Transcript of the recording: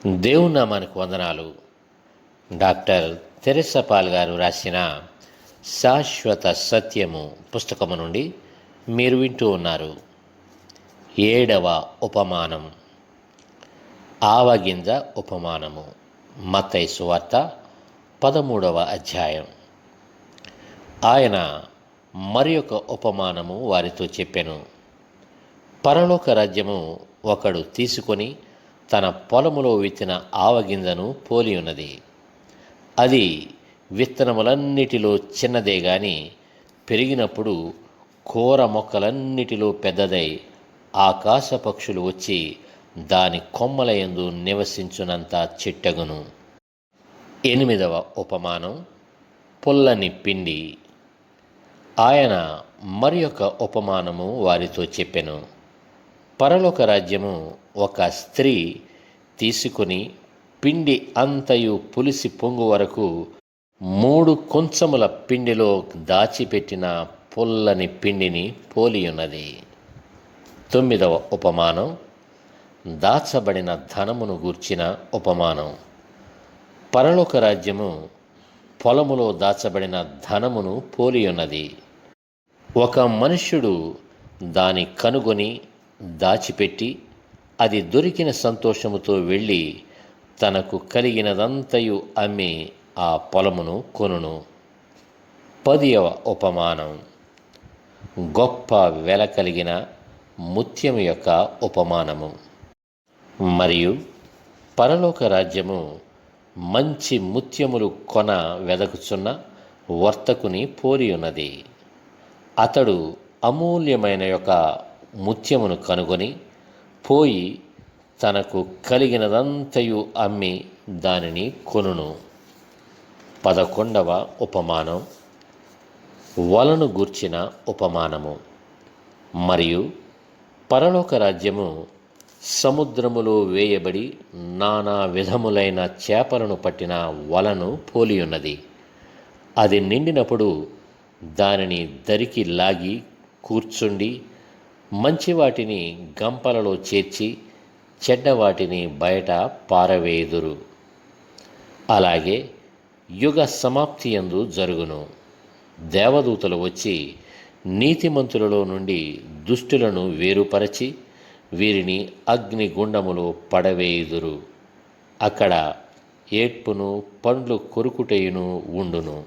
దేవుని నామానికి వందనాలు. డాక్టర్ తెరెసా పాల్ గారు రాసిన శాశ్వత సత్యము పుస్తకము నుండి మీరు వింటూ ఉన్నారు. 7వ ఉపమానం, ఆవగింజ ఉపమానము. మత్తయి సువార్త 13వ అధ్యాయం. ఆయన మరి ఒక ఉపమానము వారితో చెప్పెను. పరలోక రాజ్యము ఒకడు తీసుకొని తన పొలములో విత్తిన ఆవగింజను పోలి ఉన్నది. అది విత్తనములన్నిటిలో చిన్నదే గాని పెరిగినప్పుడు కూర మొక్కలన్నిటిలో పెద్దదై ఆకాశ పక్షులు వచ్చి దాని కొమ్మల యందు నివసించునంత చెట్టగును. 8వ ఉపమానం, పుల్లని పిండి. ఆయన మరి ఒక ఉపమానము వారితో చెప్పెను. పరలోక రాజ్యము ఒక స్త్రీ తీసుకుని పిండి అంతయు పులిసి పొంగు వరకు 3 కొంచెముల పిండిలో దాచిపెట్టిన పుల్లని పిండిని పోలియున్నది. 9వ ఉపమానం, దాచబడిన ధనమును గూర్చిన ఉపమానం. పరలోక రాజ్యము పొలములో దాచబడిన ధనమును పోలియున్నది. ఒక మనుష్యుడు దాని కనుగొని దాచిపెట్టి అది దొరికిన సంతోషముతో వెళ్ళి తనకు కలిగినదంతయు అమ్మి ఆ పొలమును కొనును. 10వ ఉపమానం, గొప్ప వెల కలిగిన ముత్యము యొక్క ఉపమానము. మరియు పరలోక రాజ్యము మంచి ముత్యములు కొన వెదకుచున్న వర్తకుని పోలి ఉన్నది. అతడు అమూల్యమైన యొక్క ముత్యమును కనుగొని పోయి తనకు కలిగినదంతయు అమ్మి దానిని కొనును. 11వ ఉపమానం, వలను గూర్చిన ఉపమానము. మరియు పరలోక రాజ్యము సముద్రములో వేయబడి నానా విధములైన చేపలను పట్టిన వలను పోలియున్నది. అది నిండినప్పుడు దానిని దరికి లాగి కూర్చుండి మంచి వాటిని గంపలలో చేర్చి చెడ్డవాటిని బయట పారవేయుదురు. అలాగే యుగ సమాప్తి యందు జరుగును. దేవదూతలు వచ్చి నీతిమంతులలో నుండి దుష్టులను వేరుపరచి వీరిని అగ్నిగుండములో పడవేయుదురు. అక్కడ ఏడ్పును పండ్లు కొరుకుటయును ఉండును.